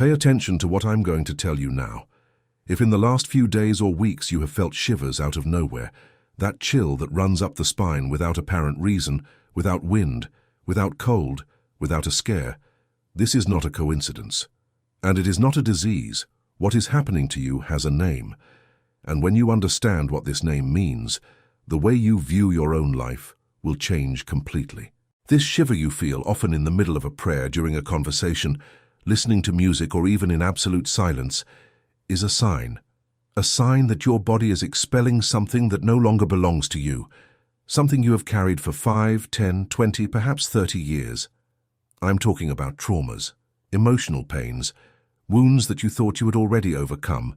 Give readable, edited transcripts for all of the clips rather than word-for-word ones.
Pay attention to what I'm going to tell you now. If in the last few days or weeks you have felt shivers out of nowhere, that chill that runs up the spine without apparent reason, without wind, without cold, without a scare, this is not a coincidence. And it is not a disease. What is happening to you has a name. And when you understand what this name means, the way you view your own life will change completely. This shiver you feel, often in the middle of a prayer, during a conversation, listening to music, or even in absolute silence, is a sign that your body is expelling something that no longer belongs to you, something you have carried for 5, 10, 20, perhaps 30 years. I'm talking about traumas, emotional pains, wounds that you thought you had already overcome,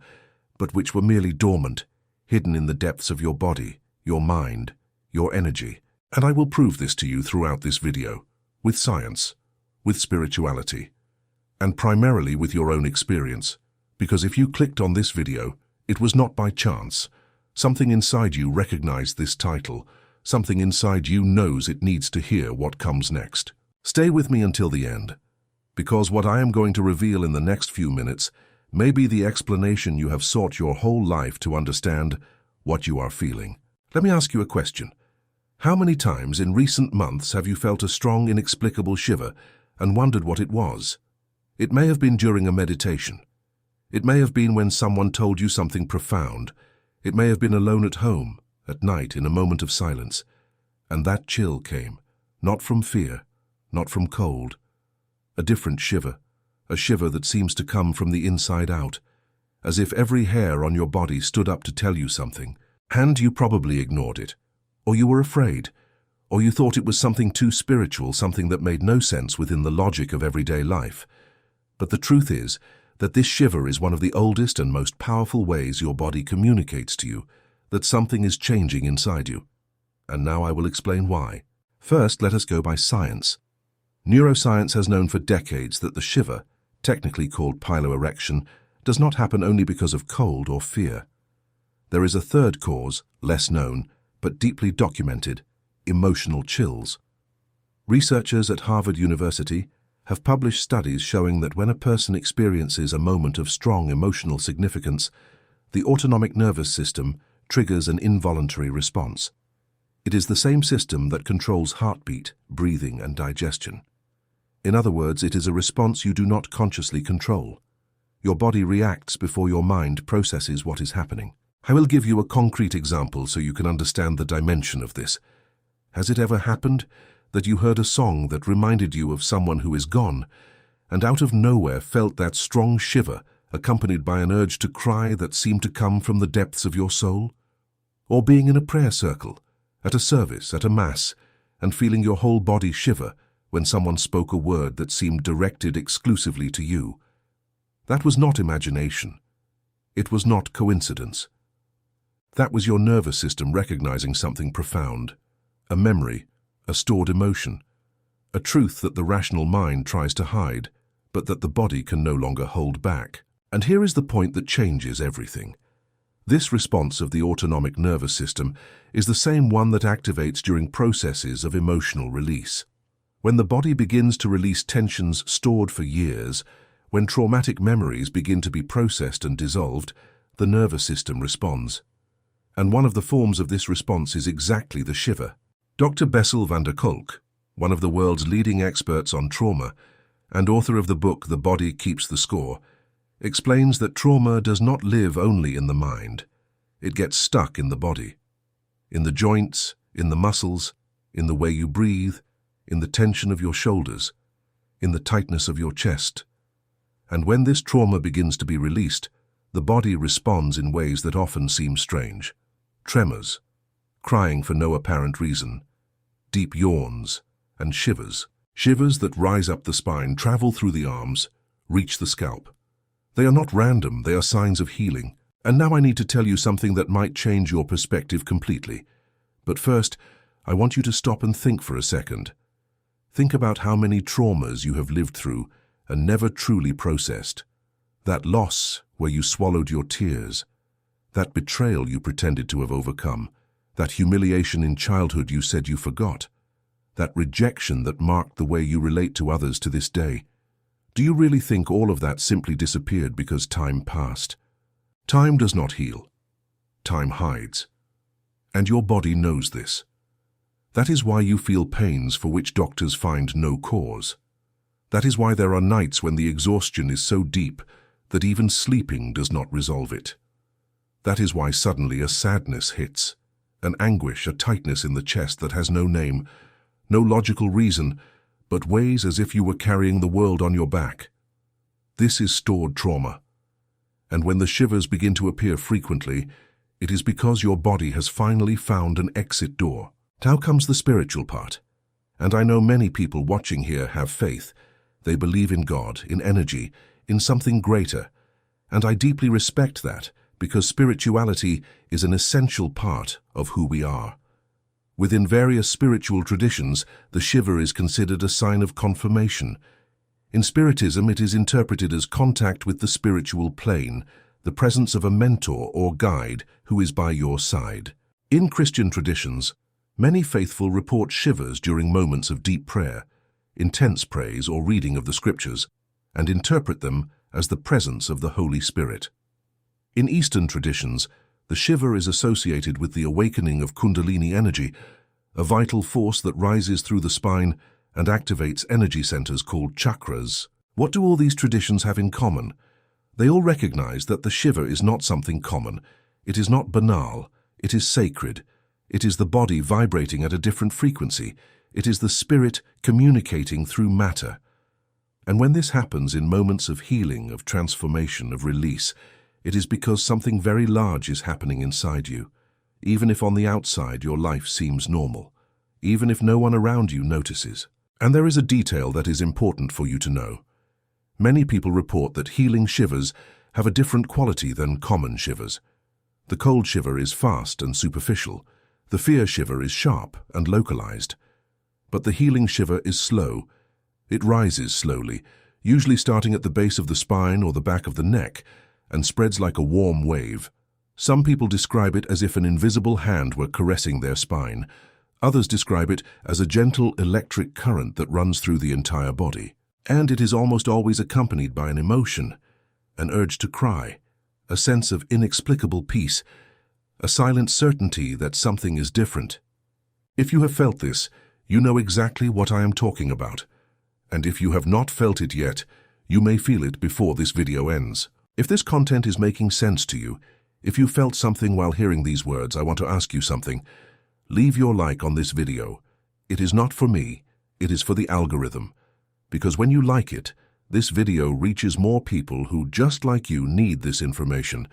but which were merely dormant, hidden in the depths of your body, your mind, your energy. And I will prove this to you throughout this video, with science, with spirituality, and primarily with your own experience, because if you clicked on this video, it was not by chance. Something inside you recognized this title. Something inside you knows it needs to hear what comes next. Stay with me until the end, because what I am going to reveal in the next few minutes may be the explanation you have sought your whole life to understand what you are feeling. Let me ask you a question. How many times in recent months have you felt a strong, inexplicable shiver and wondered what it was? It may have been during a meditation. It may have been when someone told you something profound. It may have been alone at home, at night, in a moment of silence. And that chill came, not from fear, not from cold. A different shiver, a shiver that seems to come from the inside out, as if every hair on your body stood up to tell you something. And you probably ignored it, or you were afraid, or you thought it was something too spiritual, something that made no sense within the logic of everyday life. But the truth is that this shiver is one of the oldest and most powerful ways your body communicates to you that something is changing inside you. And now I will explain why. First, let us go by science. Neuroscience has known for decades that the shiver, technically called piloerection, does not happen only because of cold or fear. There is a third cause, less known, but deeply documented: emotional chills. Researchers at Harvard University have published studies showing that when a person experiences a moment of strong emotional significance, the autonomic nervous system triggers an involuntary response. It is the same system that controls heartbeat, breathing, and digestion. In other words, it is a response you do not consciously control. Your body reacts before your mind processes what is happening. I will give you a concrete example so you can understand the dimension of this. Has it ever happened that you heard a song that reminded you of someone who is gone, and out of nowhere felt that strong shiver accompanied by an urge to cry that seemed to come from the depths of your soul? Or being in a prayer circle, at a service, at a mass, and feeling your whole body shiver when someone spoke a word that seemed directed exclusively to you? That was not imagination. It was not coincidence. That was your nervous system recognizing something profound, a memory, a stored emotion, a truth that the rational mind tries to hide, but that the body can no longer hold back. And here is the point that changes everything. This response of the autonomic nervous system is the same one that activates during processes of emotional release. When the body begins to release tensions stored for years, when traumatic memories begin to be processed and dissolved, the nervous system responds. And one of the forms of this response is exactly the shiver. Dr. Bessel van der Kolk, one of the world's leading experts on trauma and author of the book The Body Keeps the Score, explains that trauma does not live only in the mind. It gets stuck in the body, in the joints, in the muscles, in the way you breathe, in the tension of your shoulders, in the tightness of your chest. And when this trauma begins to be released, the body responds in ways that often seem strange. Tremors, crying for no apparent reason, deep yawns, and shivers. Shivers that rise up the spine, travel through the arms, reach the scalp. They are not random, they are signs of healing. And now I need to tell you something that might change your perspective completely. But first, I want you to stop and think for a second. Think about how many traumas you have lived through and never truly processed. That loss where you swallowed your tears, that betrayal you pretended to have overcome, that humiliation in childhood you said you forgot, that rejection that marked the way you relate to others to this day. Do you really think all of that simply disappeared because time passed? Time does not heal. Time hides. And your body knows this. That is why you feel pains for which doctors find no cause. That is why there are nights when the exhaustion is so deep that even sleeping does not resolve it. That is why suddenly a sadness hits, an anguish, a tightness in the chest that has no name, no logical reason, but weighs as if you were carrying the world on your back. This is stored trauma. And when the shivers begin to appear frequently, it is because your body has finally found an exit door. Now comes the spiritual part. And I know many people watching here have faith. They believe in God, in energy, in something greater. And I deeply respect that, because spirituality is an essential part of who we are. Within various spiritual traditions, the shiver is considered a sign of confirmation. In Spiritism, it is interpreted as contact with the spiritual plane, the presence of a mentor or guide who is by your side. In Christian traditions, many faithful report shivers during moments of deep prayer, intense praise or reading of the scriptures, and interpret them as the presence of the Holy Spirit. In Eastern traditions, the shiver is associated with the awakening of Kundalini energy, a vital force that rises through the spine and activates energy centers called chakras. What do all these traditions have in common? They all recognize that the shiver is not something common. It is not banal. It is sacred. It is the body vibrating at a different frequency. It is the spirit communicating through matter. And when this happens in moments of healing, of transformation, of release, it is because something very large is happening inside you, even if on the outside your life seems normal, even if no one around you notices. And there is a detail that is important for you to know. Many people report that healing shivers have a different quality than common shivers. The cold shiver is fast and superficial. The fear shiver is sharp and localized. But the healing shiver is slow. It rises slowly, usually starting at the base of the spine or the back of the neck, and spreads like a warm wave. Some people describe it as if an invisible hand were caressing their spine. Others describe it as a gentle electric current that runs through the entire body. And it is almost always accompanied by an emotion, an urge to cry, a sense of inexplicable peace, a silent certainty that something is different. If you have felt this, you know exactly what I am talking about. And if you have not felt it yet, you may feel it before this video ends. If this content is making sense to you, if you felt something while hearing these words, I want to ask you something. Leave your like on this video. It is not for me, it is for the algorithm. Because when you like it, this video reaches more people who, just like you, need this information.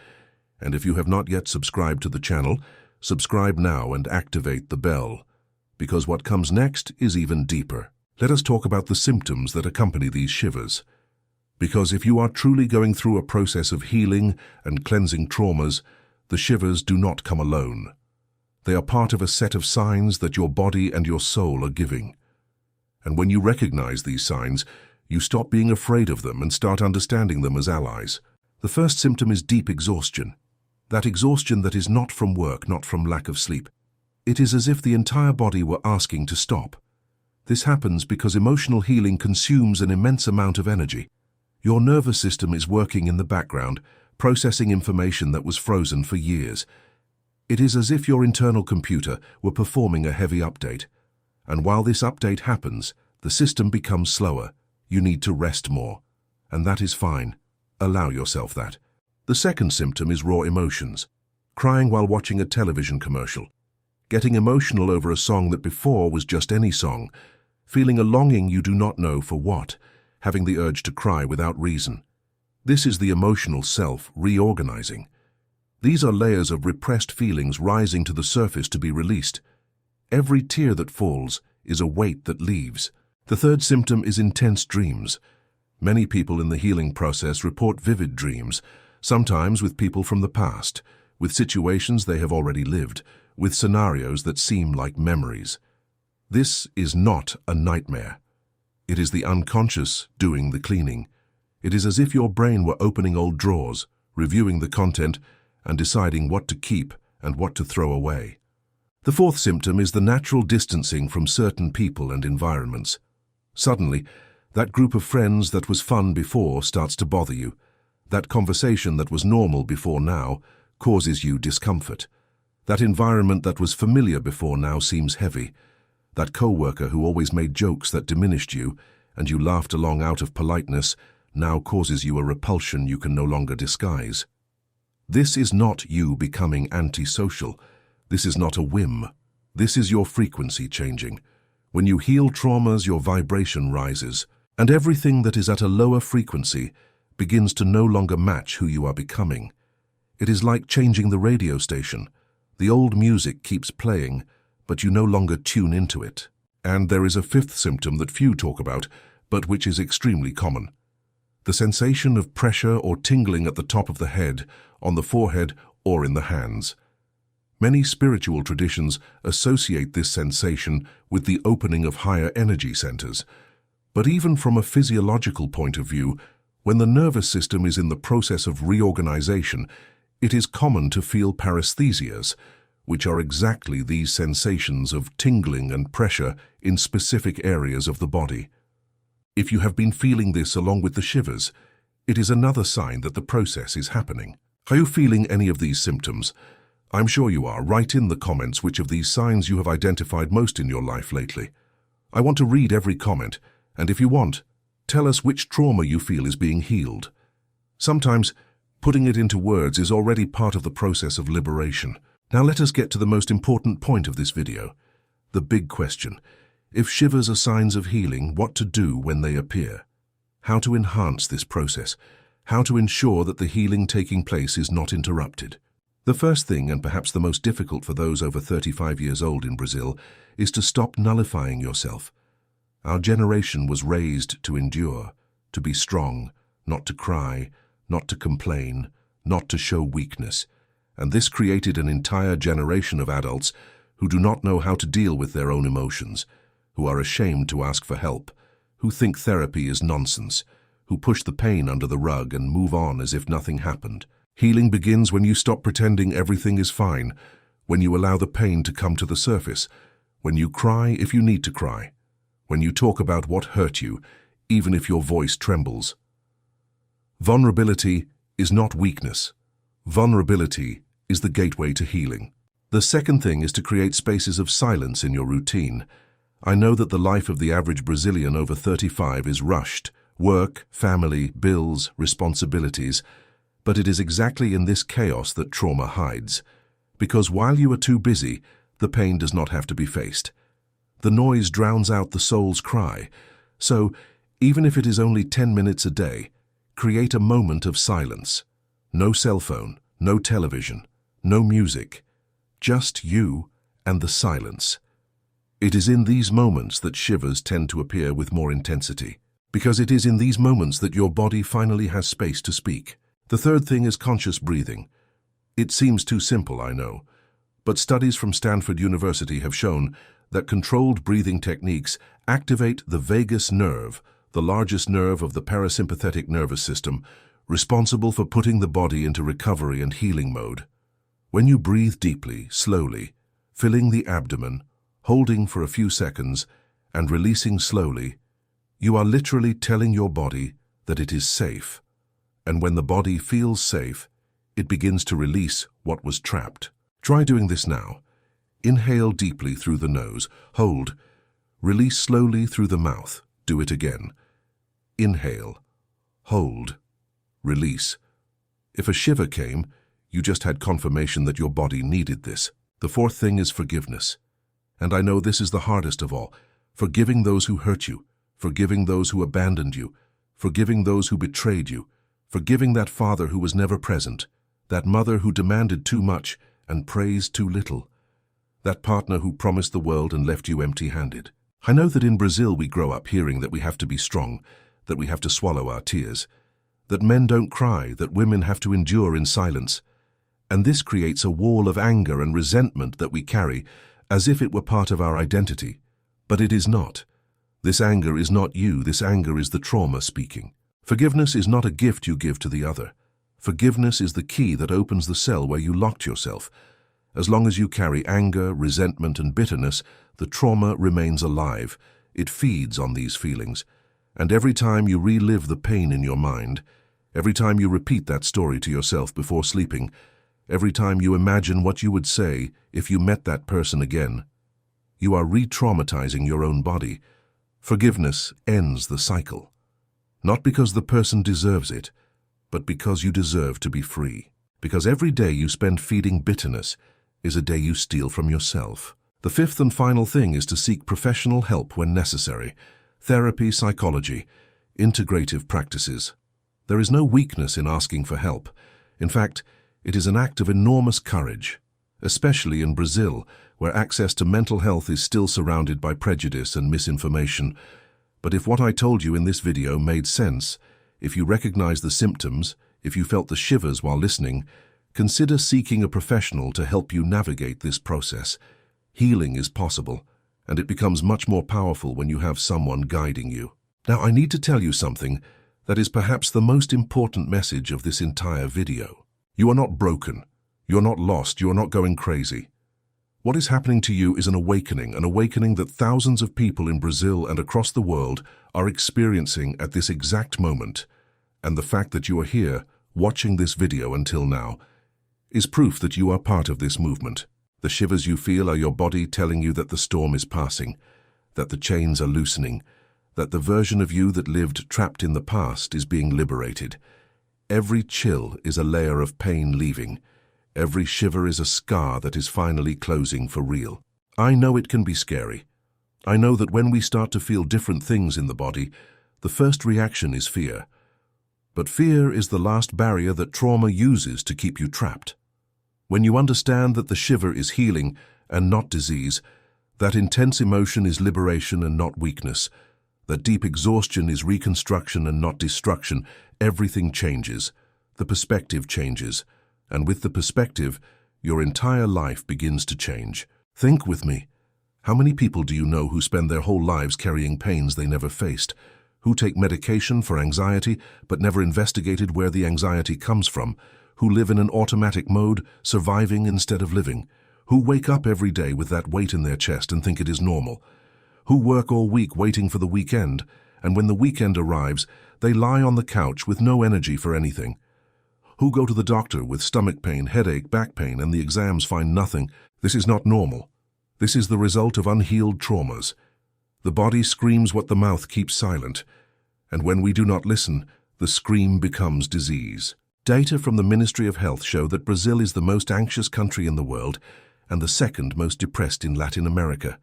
And if you have not yet subscribed to the channel, subscribe now and activate the bell. Because what comes next is even deeper. Let us talk about the symptoms that accompany these shivers. Because if you are truly going through a process of healing and cleansing traumas, the shivers do not come alone. They are part of a set of signs that your body and your soul are giving. And when you recognize these signs, you stop being afraid of them and start understanding them as allies. The first symptom is deep exhaustion. That exhaustion that is not from work, not from lack of sleep. It is as if the entire body were asking to stop. This happens because emotional healing consumes an immense amount of energy. Your nervous system is working in the background, processing information that was frozen for years. It is as if your internal computer were performing a heavy update. And while this update happens, the system becomes slower. You need to rest more. And that is fine. Allow yourself that. The second symptom is raw emotions. Crying while watching a television commercial. Getting emotional over a song that before was just any song. Feeling a longing you do not know for what. Having the urge to cry without reason. This is the emotional self reorganizing. These are layers of repressed feelings rising to the surface to be released. Every tear that falls is a weight that leaves. The third symptom is intense dreams. Many people in the healing process report vivid dreams, sometimes with people from the past, with situations they have already lived, with scenarios that seem like memories. This is not a nightmare. It is the unconscious doing the cleaning. It is as if your brain were opening old drawers, reviewing the content, and deciding what to keep and what to throw away. The fourth symptom is the natural distancing from certain people and environments. Suddenly, That group of friends that was fun before starts to bother you. That conversation that was normal before now causes you discomfort. That environment that was familiar before now seems heavy. That co-worker who always made jokes that diminished you and you laughed along out of politeness now causes you a repulsion you can no longer disguise. This is not you becoming antisocial. This is not a whim. This is your frequency changing. When you heal traumas, your vibration rises, and everything that is at a lower frequency begins to no longer match who you are becoming. It is like changing the radio station. The old music keeps playing, but you no longer tune into it. And there is a fifth symptom that few talk about, but which is extremely common. The sensation of pressure or tingling at the top of the head, on the forehead, or in the hands. Many spiritual traditions associate this sensation with the opening of higher energy centers. But even from a physiological point of view, when the nervous system is in the process of reorganization, it is common to feel paresthesias, which are exactly these sensations of tingling and pressure in specific areas of the body. If you have been feeling this along with the shivers, it is another sign that the process is happening. Are you feeling any of these symptoms? I'm sure you are. Write in the comments which of these signs you have identified most in your life lately. I want to read every comment, and if you want, tell us which trauma you feel is being healed. Sometimes, putting it into words is already part of the process of liberation. Now let us get to the most important point of this video. The big question. If shivers are signs of healing, what to do when they appear? How to enhance this process? How to ensure that the healing taking place is not interrupted? The first thing, and perhaps the most difficult for those over 35 years old in Brazil, is to stop nullifying yourself. Our generation was raised to endure, to be strong, not to cry, not to complain, not to show weakness. And this created an entire generation of adults who do not know how to deal with their own emotions, who are ashamed to ask for help, who think therapy is nonsense, who push the pain under the rug and move on as if nothing happened. Healing begins when you stop pretending everything is fine, when you allow the pain to come to the surface, when you cry if you need to cry, when you talk about what hurt you, even if your voice trembles. Vulnerability is not weakness. Vulnerability is the gateway to healing. The second thing is to create spaces of silence in your routine. I know that the life of the average Brazilian over 35 is rushed. Work, family, bills, responsibilities. But it is exactly in this chaos that trauma hides. Because while you are too busy, the pain does not have to be faced. The noise drowns out the soul's cry. So, even if it is only 10 minutes a day, create a moment of silence. No cell phone, no television, no music. Just you and the silence. It is in these moments that shivers tend to appear with more intensity, because it is in these moments that your body finally has space to speak. The third thing is conscious breathing. It seems too simple, I know, but studies from Stanford University have shown that controlled breathing techniques activate the vagus nerve, the largest nerve of the parasympathetic nervous system, responsible for putting the body into recovery and healing mode. When you breathe deeply, slowly, filling the abdomen, holding for a few seconds, and releasing slowly, you are literally telling your body that it is safe. And when the body feels safe, it begins to release what was trapped. Try doing this now. Inhale deeply through the nose, hold, release slowly through the mouth. Do it again. Inhale, hold, release. If a shiver came, you just had confirmation that your body needed this. The fourth thing is forgiveness. And I know this is the hardest of all. Forgiving those who hurt you, forgiving those who abandoned you, forgiving those who betrayed you, forgiving that father who was never present, that mother who demanded too much and praised too little, that partner who promised the world and left you empty-handed. I know that in Brazil we grow up hearing that we have to be strong, that we have to swallow our tears, that men don't cry, that women have to endure in silence. And this creates a wall of anger and resentment that we carry as if it were part of our identity. But it is not. This anger is not you, this anger is the trauma speaking. Forgiveness is not a gift you give to the other. Forgiveness is the key that opens the cell where you locked yourself. As long as you carry anger, resentment, and bitterness, the trauma remains alive. It feeds on these feelings. And every time you relive the pain in your mind, every time you repeat that story to yourself before sleeping, every time you imagine what you would say if you met that person again, you are re-traumatizing your own body. Forgiveness ends the cycle. Not because the person deserves it, but because you deserve to be free. Because every day you spend feeding bitterness is a day you steal from yourself. The fifth and final thing is to seek professional help when necessary. Therapy, psychology, integrative practices. There is no weakness in asking for help. In fact, it is an act of enormous courage, especially in Brazil, where access to mental health is still surrounded by prejudice and misinformation. But if what I told you in this video made sense, if you recognize the symptoms, if you felt the shivers while listening, consider seeking a professional to help you navigate this process. Healing is possible, and it becomes much more powerful when you have someone guiding you. Now, I need to tell you something that is perhaps the most important message of this entire video. You are not broken. You are not lost. You are not going crazy. What is happening to you is an awakening that thousands of people in Brazil and across the world are experiencing at this exact moment. And the fact that you are here, watching this video until now, is proof that you are part of this movement. The shivers you feel are your body telling you that the storm is passing, that the chains are loosening, that the version of you that lived trapped in the past is being liberated. Every chill is a layer of pain leaving. Every shiver is a scar that is finally closing for real. I know it can be scary. I know that when we start to feel different things in the body, the first reaction is fear. But fear is the last barrier that trauma uses to keep you trapped. When you understand that the shiver is healing and not disease, that intense emotion is liberation and not weakness, that deep exhaustion is reconstruction and not destruction, everything changes. The perspective changes. And with the perspective, your entire life begins to change. Think with me. How many people do you know who spend their whole lives carrying pains they never faced? Who take medication for anxiety but never investigated where the anxiety comes from? Who live in an automatic mode, surviving instead of living? Who wake up every day with that weight in their chest and think it is normal? Who work all week waiting for the weekend, and when the weekend arrives, they lie on the couch with no energy for anything? Who go to the doctor with stomach pain, headache, back pain, and the exams find nothing? This is not normal. This is the result of unhealed traumas. The body screams what the mouth keeps silent, and when we do not listen, the scream becomes disease. Data from the Ministry of Health show that Brazil is the most anxious country in the world and the second most depressed in Latin America.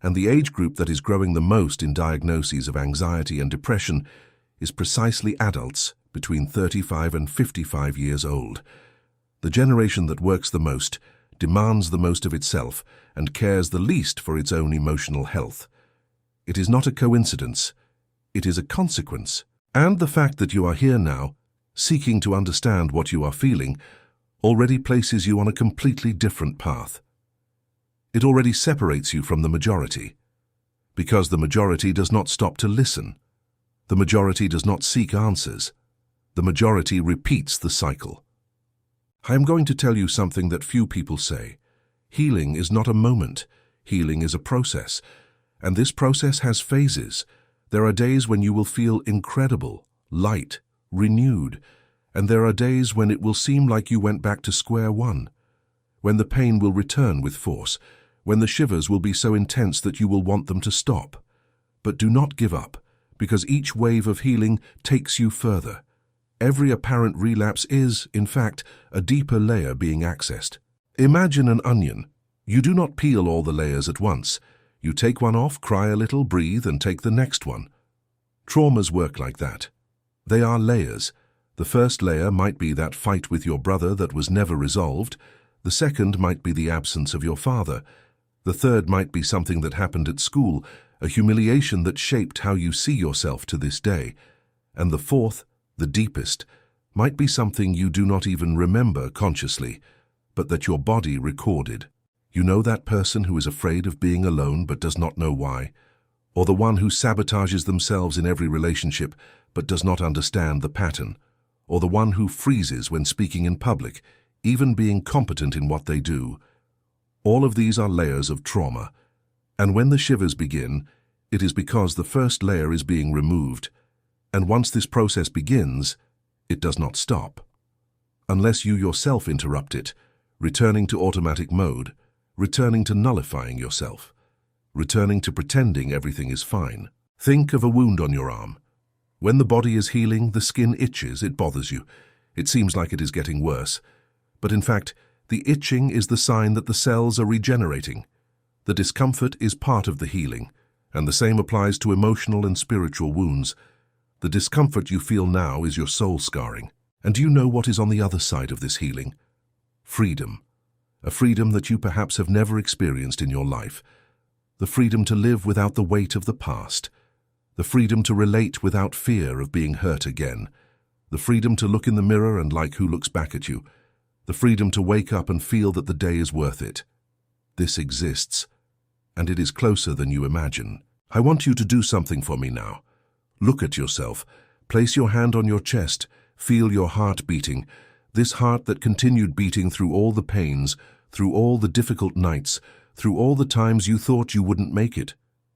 And the age group that is growing the most in diagnoses of anxiety and depression is precisely adults between 35 and 55 years old. The generation that works the most, demands the most of itself, and cares the least for its own emotional health. It is not a coincidence. It is a consequence. And the fact that you are here now, seeking to understand what you are feeling, already places you on a completely different path. It already separates you from the majority, because the majority does not stop to listen. The majority does not seek answers. The majority repeats the cycle. I am going to tell you something that few people say. Healing is not a moment. Healing is a process. And this process has phases. There are days when you will feel incredible, light, renewed, and there are days when it will seem like you went back to square one, when the pain will return with force, when the shivers will be so intense that you will want them to stop. But do not give up, because each wave of healing takes you further. Every apparent relapse is, in fact, a deeper layer being accessed. Imagine an onion. You do not peel all the layers at once. You take one off, cry a little, breathe, and take the next one. Traumas work like that. They are layers. The first layer might be that fight with your brother that was never resolved. The second might be the absence of your father. The third might be something that happened at school, a humiliation that shaped how you see yourself to this day. And the fourth, the deepest, might be something you do not even remember consciously, but that your body recorded. You know that person who is afraid of being alone but does not know why, or the one who sabotages themselves in every relationship but does not understand the pattern, or the one who freezes when speaking in public, even being competent in what they do. All of these are layers of trauma, and when the shivers begin, It is because the first layer is being removed, and once this process begins, it does not stop. Unless you yourself interrupt it, returning to automatic mode, returning to nullifying yourself, returning to pretending everything is fine. Think of a wound on your arm. When the body is healing, the skin itches, it bothers you. It seems like it is getting worse. But in fact, the itching is the sign that the cells are regenerating. The discomfort is part of the healing, and the same applies to emotional and spiritual wounds. The discomfort you feel now is your soul scarring. And do you know what is on the other side of this healing? Freedom. A freedom that you perhaps have never experienced in your life. The freedom to live without the weight of the past. The freedom to relate without fear of being hurt again. The freedom to look in the mirror and like who looks back at you. The freedom to wake up and feel that the day is worth it. This exists, and it is closer than you imagine. I want you to do something for me now. Look at yourself. Place your hand on your chest. Feel your heart beating. This heart that continued beating through all the pains, through all the difficult nights, through all the times you thought you wouldn't make it.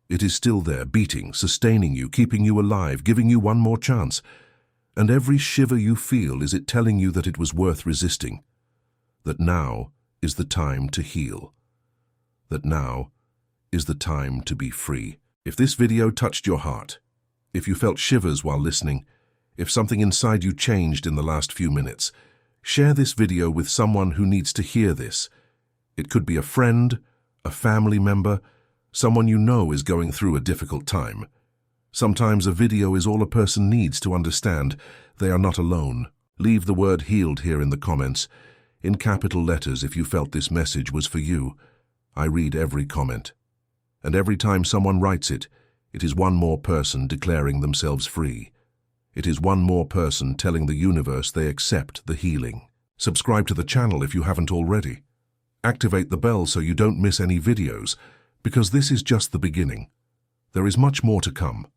It is still there, beating, sustaining you, keeping you alive, giving you one more chance. And every shiver you feel is it telling you that it was worth resisting. That now is the time to heal. That now is the time to be free. If this video touched your heart, if you felt shivers while listening, if something inside you changed in the last few minutes, share this video with someone who needs to hear this. It could be a friend, a family member, someone you know is going through a difficult time. Sometimes a video is all a person needs to understand they are not alone. Leave the word healed here in the comments, in capital letters if you felt this message was for you. I read every comment. And every time someone writes it, it is one more person declaring themselves free. It is one more person telling the universe they accept the healing. Subscribe to the channel if you haven't already. Activate the bell so you don't miss any videos, because this is just the beginning. There is much more to come.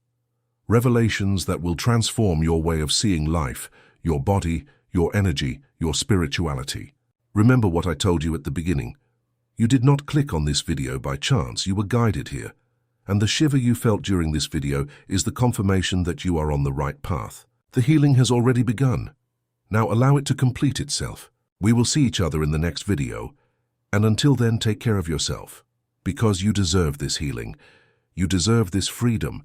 Revelations that will transform your way of seeing life, your body, your energy, your spirituality. Remember what I told you at the beginning. You did not click on this video by chance, you were guided here. And the shiver you felt during this video is the confirmation that you are on the right path. The healing has already begun. Now allow it to complete itself. We will see each other in the next video. And until then, take care of yourself. Because you deserve this healing. You deserve this freedom.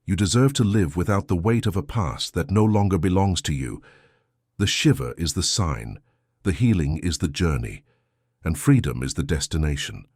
You deserve to live without the weight of a past that no longer belongs to you. The shiver is the sign. The healing is the journey. And freedom is the destination.